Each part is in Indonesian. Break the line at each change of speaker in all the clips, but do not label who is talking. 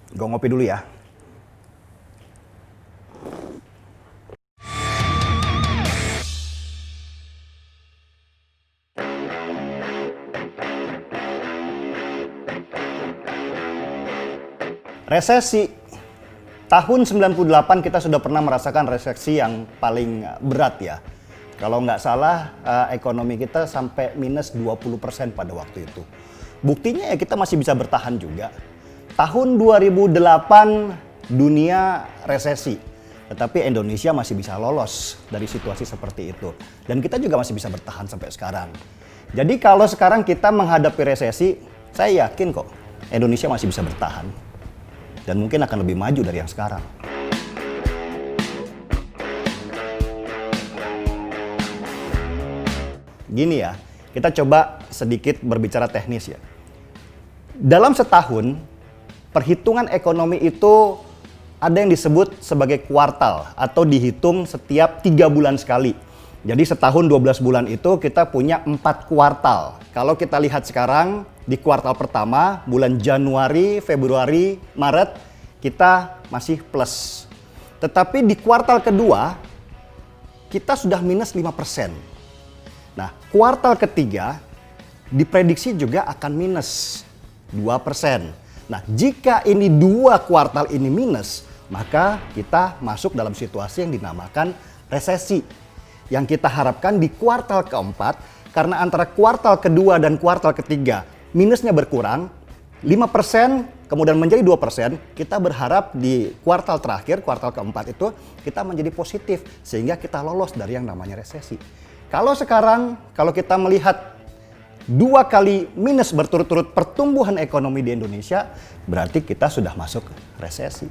Gue ngopi dulu ya. Resesi. Tahun 98 kita sudah pernah merasakan resesi yang paling berat ya. Kalau nggak salah ekonomi kita sampai minus 20% pada waktu itu. Buktinya ya kita masih bisa bertahan juga. Tahun 2008 dunia resesi. Tetapi Indonesia masih bisa lolos dari situasi seperti itu. Dan kita juga masih bisa bertahan sampai sekarang. Jadi kalau sekarang kita menghadapi resesi, saya yakin kok Indonesia masih bisa bertahan. Dan mungkin akan lebih maju dari yang sekarang. Gini ya, kita coba sedikit berbicara teknis ya. Dalam setahun, perhitungan ekonomi itu ada yang disebut sebagai kuartal atau dihitung setiap 3 bulan sekali. Jadi setahun 12 bulan itu kita punya 4 kuartal. Kalau kita lihat sekarang di kuartal pertama, bulan Januari, Februari, Maret, kita masih plus. Tetapi di kuartal kedua, kita sudah minus 5%. Nah, kuartal ketiga diprediksi juga akan minus 2%. Nah, jika ini 2 kuartal ini minus, maka kita masuk dalam situasi yang dinamakan resesi. Yang kita harapkan di kuartal keempat, karena antara kuartal kedua dan kuartal ketiga minusnya berkurang, 5% kemudian menjadi 2%, kita berharap di kuartal terakhir, kuartal keempat itu kita menjadi positif sehingga kita lolos dari yang namanya resesi. Kalau sekarang, kalau kita melihat 2 kali minus berturut-turut pertumbuhan ekonomi di Indonesia, berarti kita sudah masuk resesi.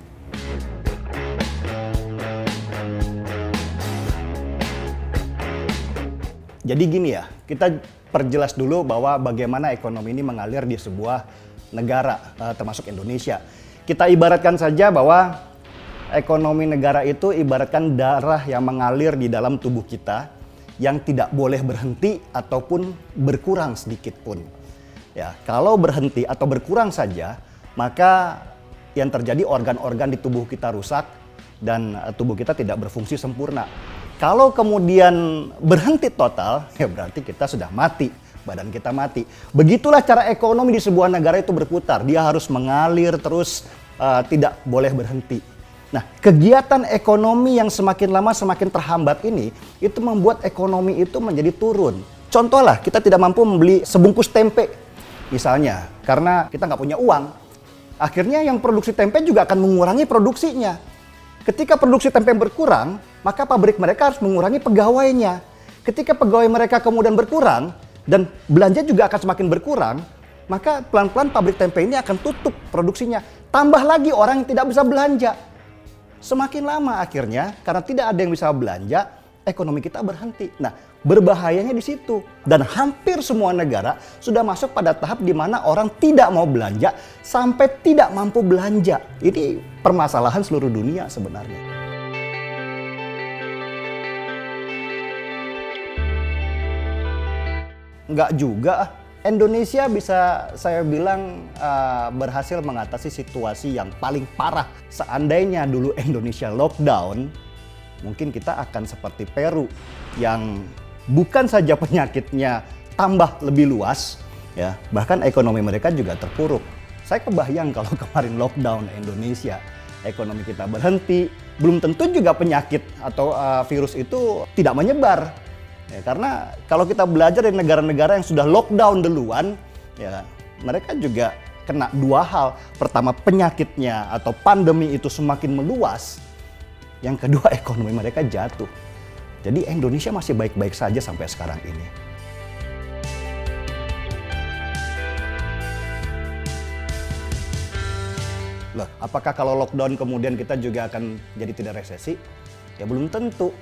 Jadi gini ya, kita perjelas dulu bahwa bagaimana ekonomi ini mengalir di sebuah negara, termasuk Indonesia. Kita ibaratkan saja bahwa ekonomi negara itu ibaratkan darah yang mengalir di dalam tubuh kita yang tidak boleh berhenti ataupun berkurang sedikit pun. Ya, kalau berhenti atau berkurang saja, maka yang terjadi organ-organ di tubuh kita rusak dan tubuh kita tidak berfungsi sempurna. Kalau kemudian berhenti total, ya berarti kita sudah mati, badan kita mati. Begitulah cara ekonomi di sebuah negara itu berputar. Dia harus mengalir terus, tidak boleh berhenti. Nah, kegiatan ekonomi yang semakin lama semakin terhambat ini, itu membuat ekonomi itu menjadi turun. Contohlah, kita tidak mampu membeli sebungkus tempe, misalnya, karena kita nggak punya uang. Akhirnya yang produksi tempe juga akan mengurangi produksinya. Ketika produksi tempe berkurang, maka pabrik mereka harus mengurangi pegawainya. Ketika pegawai mereka kemudian berkurang, dan belanja juga akan semakin berkurang, maka pelan-pelan pabrik tempe ini akan tutup produksinya. Tambah lagi orang yang tidak bisa belanja. Semakin lama akhirnya, karena tidak ada yang bisa belanja, ekonomi kita berhenti. Nah, berbahayanya di situ. Dan hampir semua negara sudah masuk pada tahap di mana orang tidak mau belanja sampai tidak mampu belanja. Ini permasalahan seluruh dunia sebenarnya. Enggak juga. Indonesia bisa saya bilang berhasil mengatasi situasi yang paling parah. Seandainya dulu Indonesia lockdown, mungkin kita akan seperti Peru yang bukan saja penyakitnya tambah lebih luas, ya, bahkan ekonomi mereka juga terpuruk. Saya kebayang kalau kemarin lockdown Indonesia, ekonomi kita berhenti, belum tentu juga penyakit atau virus itu tidak menyebar. Ya, karena kalau kita belajar dari negara-negara yang sudah lockdown duluan, ya, mereka juga kena 2 hal. Pertama, penyakitnya atau pandemi itu semakin meluas. Yang kedua, ekonomi mereka jatuh. Jadi Indonesia masih baik-baik saja sampai sekarang ini. Loh, apakah kalau lockdown kemudian kita juga akan jadi tidak resesi? Ya belum tentu.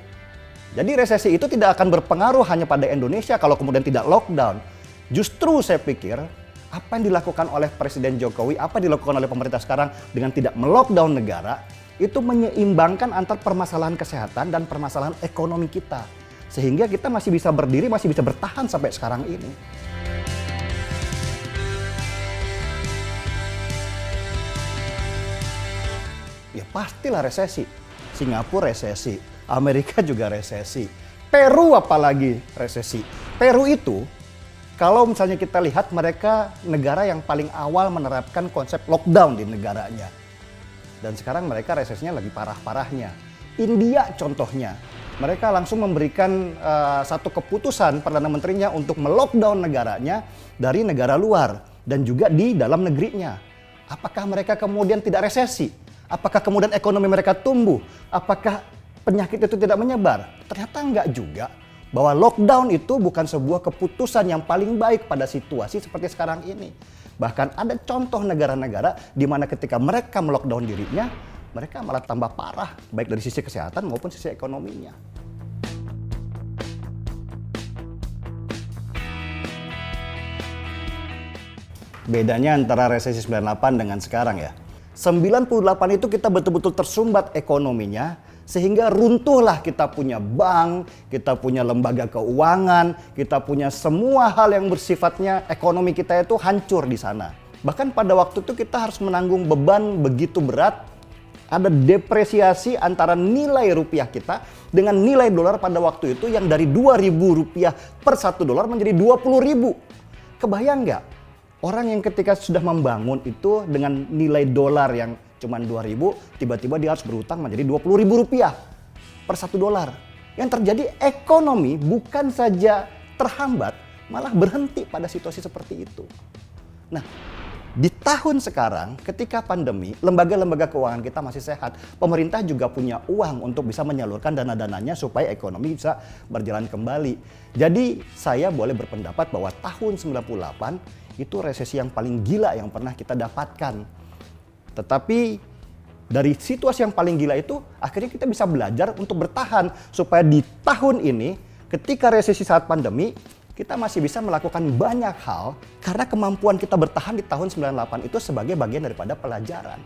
Jadi resesi itu tidak akan berpengaruh hanya pada Indonesia kalau kemudian tidak lockdown. Justru saya pikir apa yang dilakukan oleh Presiden Jokowi, apa yang dilakukan oleh pemerintah sekarang dengan tidak melockdown negara, itu menyeimbangkan antar permasalahan kesehatan dan permasalahan ekonomi kita. Sehingga kita masih bisa berdiri, masih bisa bertahan sampai sekarang ini. ya pastilah resesi. Singapura resesi, Amerika juga resesi, Peru apalagi resesi. Peru itu kalau misalnya kita lihat mereka negara yang paling awal menerapkan konsep lockdown di negaranya. Dan sekarang mereka resesinya lagi parah-parahnya. India contohnya, mereka langsung memberikan satu keputusan Perdana Menterinya untuk melockdown negaranya dari negara luar dan juga di dalam negerinya. Apakah mereka kemudian tidak resesi? Apakah kemudian ekonomi mereka tumbuh? Apakah penyakit itu tidak menyebar? Ternyata enggak juga. Bahwa lockdown itu bukan sebuah keputusan yang paling baik pada situasi seperti sekarang ini. Bahkan ada contoh negara-negara di mana ketika mereka melockdown dirinya, mereka malah tambah parah, baik dari sisi kesehatan maupun sisi ekonominya. Bedanya antara resesi 98 dengan sekarang ya. 98 itu kita betul-betul tersumbat ekonominya, sehingga runtuhlah kita punya bank, kita punya lembaga keuangan, kita punya semua hal yang bersifatnya ekonomi kita itu hancur di sana. Bahkan pada waktu itu kita harus menanggung beban begitu berat, ada depresiasi antara nilai rupiah kita dengan nilai dolar pada waktu itu yang dari 2.000 rupiah per 1 dolar menjadi 20.000. Kebayang nggak? Orang yang ketika sudah membangun itu dengan nilai dolar yang cuma 2.000, tiba-tiba dia harus berutang menjadi 20.000 rupiah per 1 dolar. Yang terjadi ekonomi bukan saja terhambat, malah berhenti pada situasi seperti itu. Nah, di tahun sekarang ketika pandemi, lembaga-lembaga keuangan kita masih sehat. Pemerintah juga punya uang untuk bisa menyalurkan dana-dananya supaya ekonomi bisa berjalan kembali. Jadi saya boleh berpendapat bahwa tahun 98 itu resesi yang paling gila yang pernah kita dapatkan. Tetapi dari situasi yang paling gila itu akhirnya kita bisa belajar untuk bertahan supaya di tahun ini ketika resesi saat pandemi kita masih bisa melakukan banyak hal karena kemampuan kita bertahan di tahun 98 itu sebagai bagian daripada pelajaran.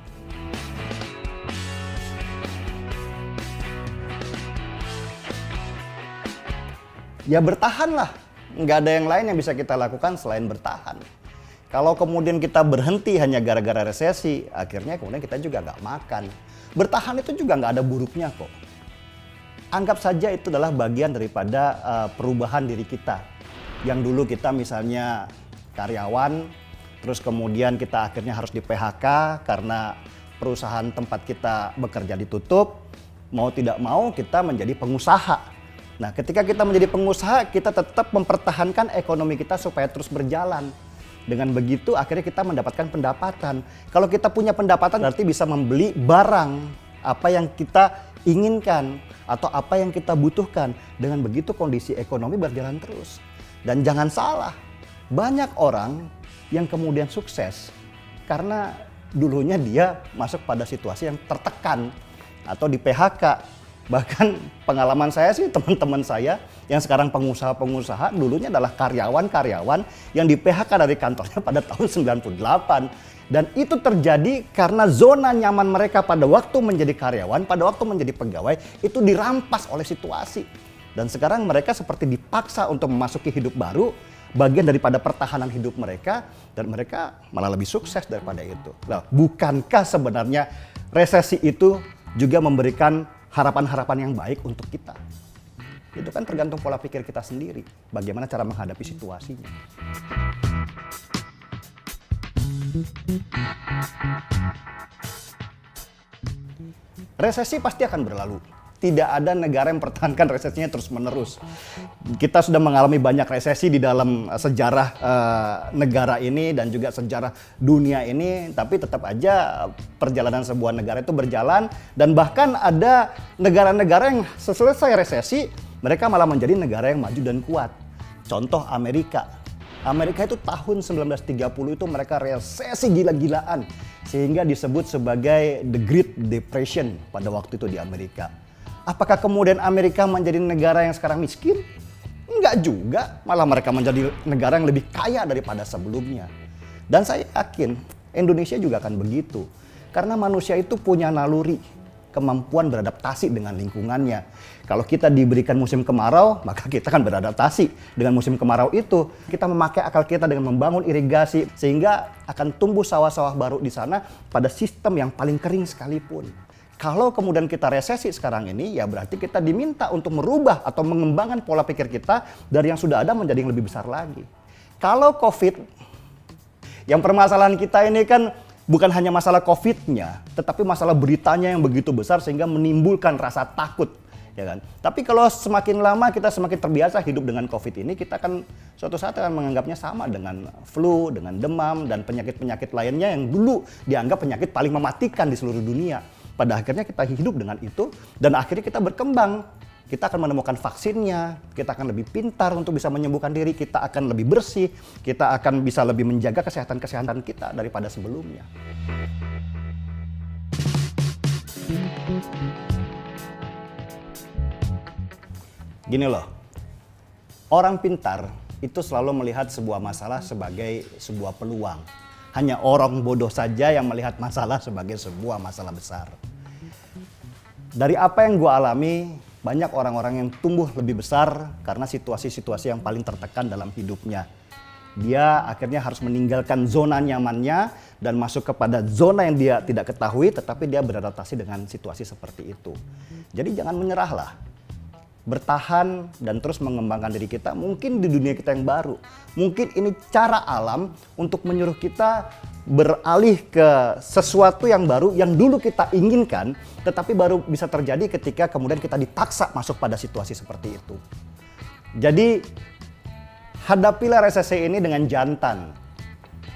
Ya bertahanlah, nggak ada yang lain yang bisa kita lakukan selain bertahan. Kalau kemudian kita berhenti hanya gara-gara resesi, akhirnya kemudian kita juga nggak makan. Bertahan itu juga nggak ada buruknya kok. Anggap saja itu adalah bagian daripada perubahan diri kita. Yang dulu kita misalnya karyawan, terus kemudian kita akhirnya harus di PHK karena perusahaan tempat kita bekerja ditutup. Mau tidak mau kita menjadi pengusaha. Nah, ketika kita menjadi pengusaha, kita tetap mempertahankan ekonomi kita supaya terus berjalan. Dengan begitu akhirnya kita mendapatkan pendapatan. Kalau kita punya pendapatan berarti bisa membeli barang apa yang kita inginkan atau apa yang kita butuhkan. Dengan begitu kondisi ekonomi berjalan terus. Dan jangan salah, banyak orang yang kemudian sukses karena dulunya dia masuk pada situasi yang tertekan atau di PHK. Bahkan pengalaman saya sih, teman-teman saya yang sekarang pengusaha-pengusaha dulunya adalah karyawan-karyawan yang di PHK dari kantornya pada tahun 98. Dan itu terjadi karena zona nyaman mereka pada waktu menjadi karyawan, pada waktu menjadi pegawai itu dirampas oleh situasi. Dan sekarang mereka seperti dipaksa untuk memasuki hidup baru, bagian daripada pertahanan hidup mereka, dan mereka malah lebih sukses daripada itu. Nah, bukankah sebenarnya resesi itu juga memberikan harapan-harapan yang baik untuk kita? Itu kan tergantung pola pikir kita sendiri, bagaimana cara menghadapi situasinya. Resesi pasti akan berlalu. Tidak ada negara yang mempertahankan resesinya terus-menerus. Kita sudah mengalami banyak resesi di dalam sejarah negara ini dan juga sejarah dunia ini, tapi tetap aja perjalanan sebuah negara itu berjalan, dan bahkan ada negara-negara yang selesai resesi, mereka malah menjadi negara yang maju dan kuat. Contoh Amerika. Amerika itu tahun 1930 itu mereka resesi gila-gilaan, sehingga disebut sebagai The Great Depression pada waktu itu di Amerika. Apakah kemudian Amerika menjadi negara yang sekarang miskin? Enggak juga, malah mereka menjadi negara yang lebih kaya daripada sebelumnya. Dan saya yakin Indonesia juga akan begitu. Karena manusia itu punya naluri, kemampuan beradaptasi dengan lingkungannya. Kalau kita diberikan musim kemarau, maka kita akan beradaptasi dengan musim kemarau itu. Kita memakai akal kita dengan membangun irigasi, sehingga akan tumbuh sawah-sawah baru di sana pada sistem yang paling kering sekalipun. Kalau kemudian kita resesi sekarang ini, ya berarti kita diminta untuk merubah atau mengembangkan pola pikir kita dari yang sudah ada menjadi yang lebih besar lagi. Kalau COVID, yang permasalahan kita ini kan bukan hanya masalah COVID-nya, tetapi masalah beritanya yang begitu besar sehingga menimbulkan rasa takut. Ya kan? Tapi kalau semakin lama kita semakin terbiasa hidup dengan COVID ini, kita akan suatu saat akan menganggapnya sama dengan flu, dengan demam, dan penyakit-penyakit lainnya yang dulu dianggap penyakit paling mematikan di seluruh dunia. Pada akhirnya kita hidup dengan itu, dan akhirnya kita berkembang. Kita akan menemukan vaksinnya, kita akan lebih pintar untuk bisa menyembuhkan diri, kita akan lebih bersih, kita akan bisa lebih menjaga kesehatan-kesehatan kita daripada sebelumnya. Gini loh, orang pintar itu selalu melihat sebuah masalah sebagai sebuah peluang. Hanya orang bodoh saja yang melihat masalah sebagai sebuah masalah besar. Dari apa yang gue alami, banyak orang-orang yang tumbuh lebih besar karena situasi-situasi yang paling tertekan dalam hidupnya. Dia akhirnya harus meninggalkan zona nyamannya dan masuk kepada zona yang dia tidak ketahui, tetapi dia beradaptasi dengan situasi seperti itu. Jadi jangan menyerahlah. Bertahan dan terus mengembangkan diri kita, mungkin di dunia kita yang baru. Mungkin ini cara alam untuk menyuruh kita beralih ke sesuatu yang baru yang dulu kita inginkan, tetapi baru bisa terjadi ketika kemudian kita dipaksa masuk pada situasi seperti itu. Jadi hadapilah resesi ini dengan jantan,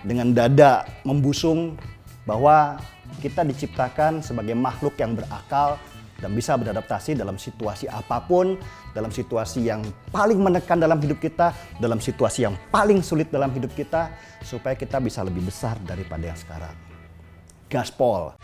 dengan dada membusung, bahwa kita diciptakan sebagai makhluk yang berakal dan bisa beradaptasi dalam situasi apapun, dalam situasi yang paling menekan dalam hidup kita, dalam situasi yang paling sulit dalam hidup kita, supaya kita bisa lebih besar daripada yang sekarang. Gaspol.